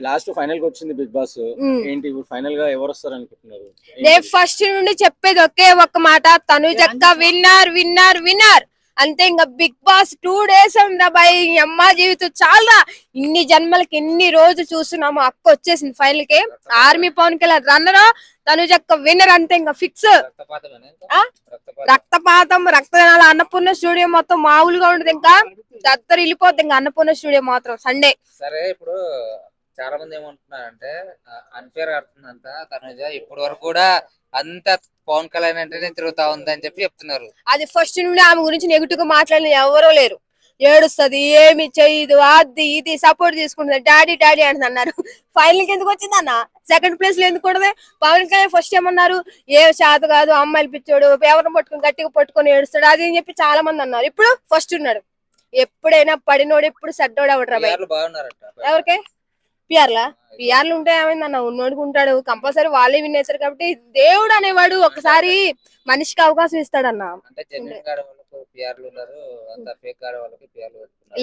Last final కి వచ్చింది big boss. ఏంటి ఇప్పుడు ఫైనల్ గా ఎవరు వస్తారు అనుకుంటున్నారు? నేను ఫస్ట్ నుండి చెప్పేది ఒకే ఒక్క మాట, తనుజక్క విన్నర్ విన్నర్ విన్నర్ అంతే. ఇంకా బిగ్ బాస్ 2 days ఉందాబాయ్, అమ్మ జీవితం చాలా. ఇన్ని జన్మలకి ఇన్ని రోజు చూస్తున్నాము, అక్క వచ్చేసింది ఫైనల్ కి. ఆర్మీ పవన్ కళ్యాణ్ రన్నర్, తనుజక్క విన్నర్ అంతే. ఇంకా ఫిక్స్. రక్తపాతం రక్తనాల అన్నపూర్ణ స్టూడియో మొత్తం మామూలుగా ఉండదు, ఇంకా దత్తరు వెళ్ళిపోద్ది ఇంకా అన్నపూర్ణ స్టూడియో మాత్రం సండే. సరే ఇప్పుడు చాలా మంది ఏమంటున్నారంటే అన్ఫేర్ ఆడుతుందంట తనుజ, ఇప్పటి వరకు కూడా అంత పవన్ కళ్యాణ్ అంటేనే తిరుగుతా ఉంది అని చెప్పి చెప్తున్నారు. అది ఫస్ట్ నుండి ఆమె గురించి నెగిటివ్ గా మాట్లాడిన ఎవరో లేరు. ఏడుస్తుంది, ఏమి చేయదు, అది ఇది సపోర్ట్ తీసుకుంటుంది, డాడీ డాడీ అని అన్నారు. ఫైనల్ కి ఎందుకు వచ్చింది అన్న? సెకండ్ ప్లేస్ లో ఎందుకు కూడదు? పవన్ కళ్యాణ్ ఫస్ట్ ఏమన్నారు, ఏ చేత కాదు, అమ్మాయిలు పిచ్చోడు, ఎవరిని పట్టుకుని గట్టిగా పట్టుకొని ఏడుస్తాడు అది అని చెప్పి చాలా మంది అన్నారు. ఇప్పుడు ఫస్ట్ ఉన్నాడు. ఎప్పుడైనా పడినోడు ఎప్పుడు సెడ్డోడు అవడరా ఎవరికే పిఆర్లా? పిఆర్లు ఉంటే ఏమైందన్న, ఉన్నోడికి ఉంటాడు కంపల్సరీ, వాళ్ళే విన్ అవుతారు. కాబట్టి దేవుడు అనేవాడు ఒకసారి మనిషికి అవకాశం ఇస్తాడన్న.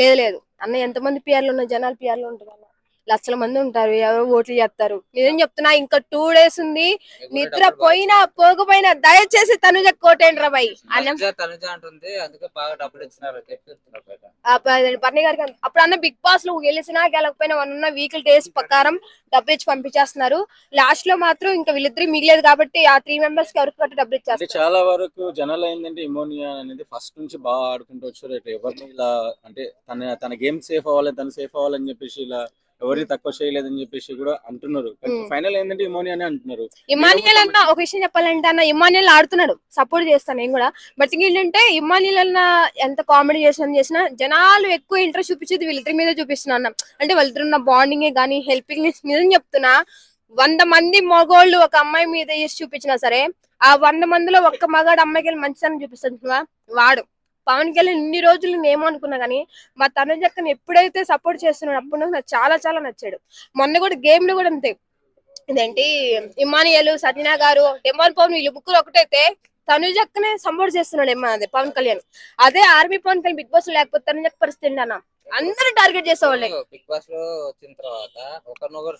లేదు లేదు అన్న, ఎంతమంది పిఆర్లు ఉన్న జనాలు పిఆర్లు ఉంటారు అన్న, లక్షల మంది ఉంటారు, ఎవరు ఓట్లు చేస్తారు. నిజం చెప్తున్నా, ఇంకా 2 days ఉంది. నిద్ర పోయినా పోకపోయినా దయచేసి తనుజ కోటేండ్రా బాయ్. బర్నీ గారికి అప్పుడు అన్న బిగ్ బాస్ లో గెలిచినా గెలకపోయినా ఉన్న వీక్లీ డేస్ ప్రకారం డబ్బు ఇచ్చి పంపించేస్తున్నారు. లాస్ట్ లో మాత్రం ఇంకా వీళ్ళిద్దరు మిగిలేదు కాబట్టి ఆ 3 members కి ఎవరికి కట్టి డబ్బులు ఇచ్చేస్తారు. చాలా వరకు జనాలు ఏంటంటే ఇమోనియా అనేది ఫస్ట్ నుంచి బాగా ఆడుకుంటూ వచ్చారు. ఎవరిని ఇలా అంటే తన గేమ్ సేఫ్ అవ్వాలి, తను సేఫ్ అవ్వాలని చెప్పేసి ఇలా ఎవరికి తక్కువ చేయలేదని చెప్పేసి కూడా అంటున్నారు. ఫైనల్ ఏంటంటే ఇమోనియా అని అంటున్నారు. ఇమాన్యుయల్ అన్న ఒక విషయం చెప్పాలంటే అన్న, ఇమాన్యుయల్ ఆడుతున్నాడు, సపోర్ట్ చేస్తాను నేను కూడా. బట్ ఏంటంటే ఇమాన్యుయల్ అన్న ఎంత కామెడీ చేసినా జనాలు ఎక్కువ ఇంట్రెస్ట్ చూపించేది వీళ్ళిద్దరి మీద చూపిస్తున్నా అన్న. అంటే వాళ్ళిద్దరు ఉన్న బాండింగే కానీ హెల్పింగ్ నిజం చెప్తున్నా, 100 మంది మగోళ్ళు ఒక అమ్మాయి మీద చేసి చూపించినా సరే, ఆ 100 మందిలో ఒక్క మగాడు అమ్మాయికి వెళ్ళి మంచిదని చూపిస్తాడు వాడు. పవన్ కళ్యాణ్ ఇన్ని రోజులు నేను ఏమనుకున్నా కానీ మా తనుజక్కని ఎప్పుడైతే సపోర్ట్ చేస్తున్నాడు అప్పుడు నాకు చాలా చాలా నచ్చాడు. మొన్న కూడా గేమ్ లో కూడా అంతే, ఇదేంటి ఇమానియల్, సజ్జనా గారు, డెమాన్ పవన్ వీళ్ళు ముగ్గురు ఒకటైతే తనుజక్కనే సపోర్ట్ చేస్తున్నాడు పవన్ కళ్యాణ్. అదే army Pawan Kalyan Bigg Boss లో లేకపోతే తనుజక్క పరిస్థితి అన్న, అందరూ టార్గెట్ చేసేవాళ్ళే. బిగ్ బాస్ లో వచ్చిన తర్వాత ఒకరినొకరు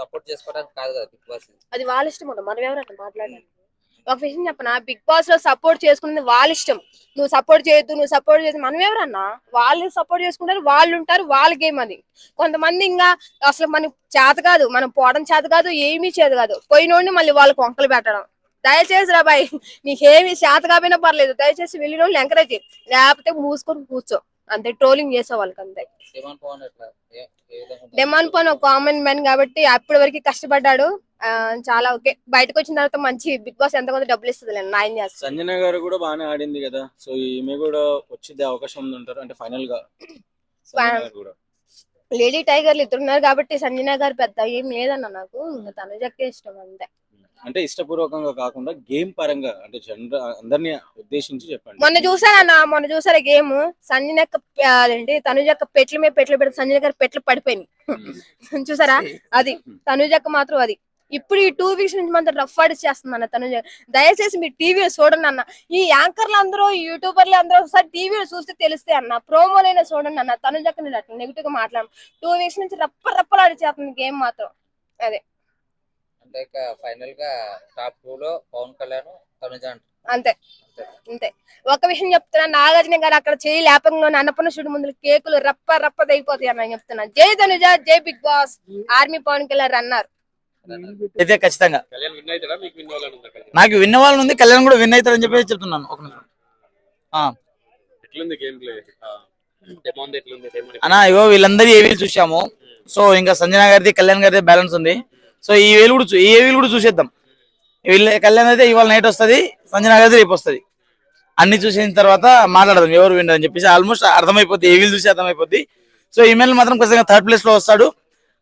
సపోర్ట్ చేసుకోవడానికి కాదు కదా బిగ్ బాస్, అది వాళ్ళ ఇష్టం. మనం ఎవరైనా మాట్లాడాలి ఒక విషయం చెప్పనా, బిగ్ బాస్ లో సపోర్ట్ చేసుకునేది వాళ్ళ ఇష్టం. నువ్వు సపోర్ట్ చేయొద్దు, నువ్వు సపోర్ట్ చేయొద్దు, మనం ఎవరన్నా? వాళ్ళు సపోర్ట్ చేసుకుంటారు, వాళ్ళు ఉంటారు, వాళ్ళ గేమ్ అది. కొంతమంది ఇంకా అసలు మనకి చేత కాదు, మనం పోవడం చేత కాదు, ఏమీ చేత కాదు, పోయినోడిని మళ్ళీ వాళ్ళకి వంకలు పెట్టడం. దయచేసి రాబాయ్, నీకేమి చేత కాకపోయినా పర్లేదు, దయచేసి వెళ్ళిన వాళ్ళు ఎంకరేజ్, లేకపోతే మూసుకొని కూర్చో అంతే. ట్రోలింగ్ చేసే వాళ్ళకి అంతే. డెమాన్ పవన్ ఒక కామన్ మ్యాన్ కాబట్టి అప్పటి వరకు కష్టపడ్డాడు, చాలా ఓకే. బయటకు వచ్చిన తర్వాత మంచి బిగ్ బాస్ ఎంత కొంత డబ్బులు ఇస్తుంది న్యాయం చేస్తారు. సంజన గారు కూడా బాగానే ఆడింది కదా, సో ఈమె కూడా వచ్చే అవకాశం ఉంది అంటారు. అంటే ఫైనల్ గా లేడీ టైగర్లు ఇద్దరు ఉన్నారు కాబట్టి సంజన గారు పెద్ద ఏం లేదన్న, నాకు తనుజక్కే ఇష్టం అంతే. అంటే ఇష్టపూర్వకంగా కాకుండా గేమ్ పరంగా, అంటే అందరినీ ఉద్దేశించి చెప్పండి. మొన్న చూసారా గేమ్, సంజనక్క అదేంటి తనుజక్క పెట్ల మీద పెట్లు పెడితే సంజన గారు పెట్లు పడిపోయింది చూసారా? అది తనుజక్క మాత్రం అది. ఇప్పుడు ఈ 2 weeks నుంచి మాత్రం రఫ్ ఆడిస్ చేస్తుంది అన్న తనుజ. దయచేసి మీరు టీవీలో చూడండి అన్న, ఈ యాంకర్లు అందరూ, ఈ యూట్యూబర్లు అందరూ ఒకసారి టీవీలో చూస్తే తెలిస్తే అన్న, ప్రోమోలైనా చూడండి అన్న. తనుజక్క అట్లా నెగిటివ్ గా మాట్లాడడం 2 weeks నుంచి రప్పలాడి చేస్తుంది గేమ్ మాత్రం. అదే అంటే ఫైనల్ గా టాప్ 2 లో పవన్ కళ్యాణ్, తనుజ అంతే అంతే. ఒక విషయం చెప్తున్నా, నాగార్జున గారు అక్కడ చేయి లేపంలో అన్నపూర్ణ స్టూడియో ముందు కేకులు రప్ప దైపోతాయి అన్న చెప్తున్నా. జై తనుజ, జై Bigg Boss, army Pawan Kalyan అన్నారు. అయితే ఖచ్చితంగా నాకు విన్న వాళ్ళని ఉంది, కళ్యాణ్ కూడా విన్ అవుతారని చెప్పి చెప్తున్నాను. ఒక నిమిషం అన్నా, ఇగో వీళ్ళందరూ ఏవీలు చూసాము. సో ఇంకా సంజన గారిది, కళ్యాణ్ గారిది బ్యాలెన్స్ ఉంది. సో ఈ ఏవీలు కూడా చూసేద్దాం. కళ్యాణ్ అయితే ఇవాళ నైట్ వస్తుంది, సంజన గారిది రేపు వస్తుంది. అన్ని చూసిన తర్వాత మాట్లాడదాం ఎవరు విన్నర్ అని చెప్పేసి. ఆల్మోస్ట్ అర్థమైపోద్ది, ఏవీలు చూసి అర్థమైపోద్ది. సో ఈమెయిల్ మాత్రం ఖచ్చితంగా 3rd place లో వస్తాడు,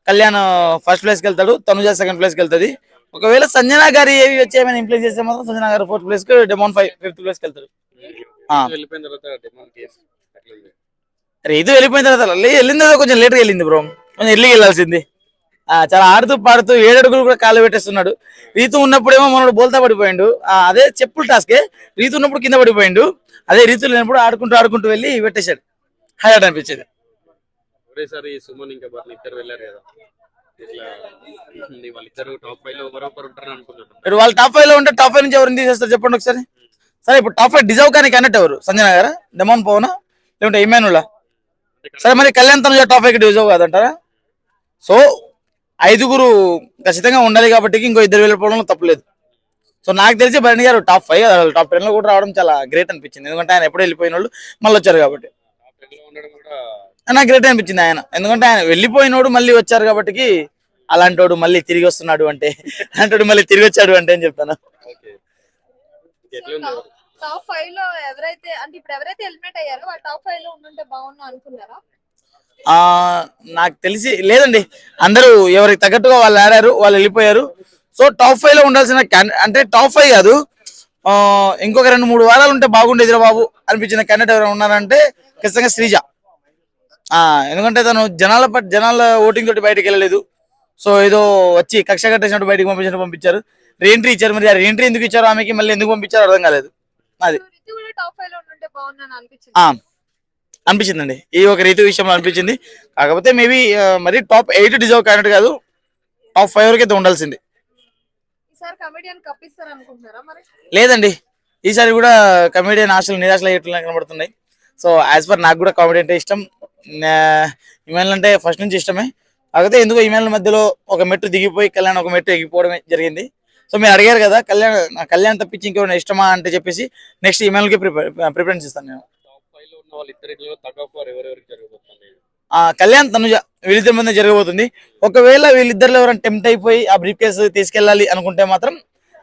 కళ్యాణ్ 1st place కి వెళ్తాడు, తనుజ 2nd place కి వెళ్తుంది. ఒకవేళ సంజన గారి ఏవి వచ్చి ఏమైనా ఇంప్లైజ్ చేస్తే మాత్రం సంజన గారు 4th place కి, డెమాన్ 5th place కి వెళ్తాడు. రీతు వెళ్ళిపోయిన తర్వాత వెళ్ళింది కొంచెం లేట్గా వెళ్ళింది బ్రో, కొంచెం ఎర్లీగా వెళ్ళాల్సింది. చాలా ఆడుతూ పాడుతూ 7 అడుగులు కూడా కాళ్ళు పెట్టేస్తున్నాడు. రీతు ఉన్నప్పుడేమో మనోడు బోల్తా పడిపోయిండు, అదే చెప్పులు టాస్కే. రీతు ఉన్నప్పుడు కింద పడిపోయిండు, అదే రీతు లేనప్పుడు ఆడుకుంటూ వెళ్ళి పెట్టేశాడు. హైలైట్ అనిపించేది. అనిపిస్తుంది? వాళ్ళిద్దరు టాప్ 5 లో ఎవరొకరు ఉంటారని అనుకుంటున్నాను. ఇప్పుడు వాళ్ళు టాప్ 5 లో ఉంటే టాప్ 5 నుంచి ఎవరిని తీసేస్తారు చెప్పండి ఒకసారి. సరే ఇప్పుడు టాప్ 5 డిజర్వ్ కానీ అన్నట్టు ఎవరు? సంజన గారా, డెమాన్ పవనా, లేకుంటే ఇమానులా? సరే మరి కళ్యాణ్ తనుజ టాప్ 5 డిజర్వ్ కాదంటారా? సో 5 ఖచ్చితంగా ఉండాలి కాబట్టి ఇంకో 2 వెళ్ళిపోవడంలో తప్పలేదు. సో నాకు తెలిసి భరణి గారు టాప్ 5 టాప్ 10 లో కూడా రావడం చాలా గ్రేట్ అనిపించింది. ఎందుకంటే ఆయన ఎప్పుడు వెళ్ళిపోయిన వాళ్ళు మళ్ళీ వచ్చారు కాబట్టి టాప్ 10 లో ఉండడం కూడా నాకు గ్రేట్ అనిపించింది ఆయన. ఎందుకంటే ఆయన వెళ్ళిపోయినోడు మళ్ళీ వచ్చారు కాబట్టి అలాంటోడు మళ్ళీ తిరిగి వస్తున్నాడు అంటే, అలాంటోడు మళ్ళీ తిరిగి వచ్చాడు అంటే అని చెప్తాను. ఓకే. ఎట్లుంది? టాప్ 5 లో ఎవరైతే అంటే ఇప్పుడు ఎవరైతే ఎలిమినేట్ అయ్యారో వాళ్ళు టాప్ 5 లో ఉండుంటే బాగున్నా అనుకున్నారా? ఆ నాకు తెలిసి లేదండి, అందరూ ఎవరికి తగ్గట్టుగా వాళ్ళు ఆడారు, వాళ్ళు వెళ్ళిపోయారు. సో టాప్ 5 లో ఉండాల్సిన అంటే టాప్ 5 కాదు, ఇంకొక 2-3 వారాలు ఉంటే బాగుండేది రా బాబు అనిపించిన క్యాండిడేట్ ఎవరైనా ఉన్నారంటే ఖచ్చితంగా శ్రీజ. ఎందుకంటే తను జనాల ఓటింగ్ తోటి బయటకు వెళ్ళలేదు. సో ఏదో వచ్చి కక్ష కట్టేసినట్టు బయటకు పంపించారు, రీఎంట్రీ ఇచ్చారు. మరి ఆ రీఎంట్రీ ఎందుకు ఇచ్చారు, ఆమెకి మళ్ళీ ఎందుకు పంపించారు అర్థం కాలేదు. అది టాప్ 5 లో ఉండుంటే బాగున్నా అనిపించింది. అనిపించిందండి, ఈ ఒక రీతి విషయంలో అనిపించింది. కాకపోతే మేబీ మరి టాప్ 8 డిజర్వ్ క్యాండిడేట్ కాదు, టాప్ 5 వరకు అయితే ఉండాల్సింది. ఈసారి కమెడియన్ కప్పిస్తారు అనుకుంటున్నారా మరి? లేదండి, ఈసారి కూడా కమెడియన్ ఆశలు నిరాశలు అయ్యేట్లా కనబడుతున్నాయి. సో యాజ్ పర్ నాకు కూడా కామెడీ అంటే ఇష్టం, ఇమానుల్ అంటే ఫస్ట్ నుంచి ఇష్టమే. కాకపోతే ఎందుకో ఇమానుల్ మధ్యలో ఒక మెట్టు దిగిపోయి కళ్యాణ్ ఒక మెట్టు ఎగిపోవడం జరిగింది. సో మీరు అడిగారు కదా కళ్యాణ్ తప్పించి ఇంకేమైనా ఇష్టమా అంటే చెప్పేసి నెక్స్ట్ ఇమానుల్కి ప్రిఫరెన్స్ ఇస్తాను నేను. టాప్ 5 లో ఉన్న వాళ్ళిద్దరిలో తగ్గ ఎవరెవరికి జరగబోతుంది? కళ్యాణ్ తనుజ వీళ్ళిద్దరి మధ్య జరగబోతుంది. ఒకవేళ వీళ్ళిద్దరిలో ఎవరైనా టెంప్ట్ అయిపోయి ఆ బ్రీఫ్ కేసు తీసుకెళ్ళాలి అనుకుంటే మాత్రం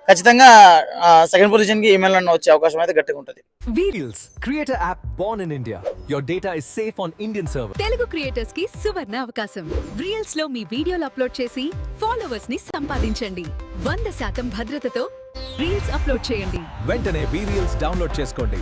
ఖచ్చితంగా సెకండ్ పొజిషన్ కి ఇమానుల్ అన్న వచ్చే అవకాశం అయితే గట్టిగా ఉంటుంది. Reels, creator app born in India. Your data is safe on Indian server. Telugu creators కి సువర్ణ అవకాశం. రీల్స్ లో మీ వీడియోలు అప్లోడ్ చేసి ఫాలోవర్స్ ని సంపాదించండి. 100% భద్రతతో రీల్స్ అప్లోడ్ చేయండి. వెంటనే Reels డౌన్లోడ్ చేసుకోండి.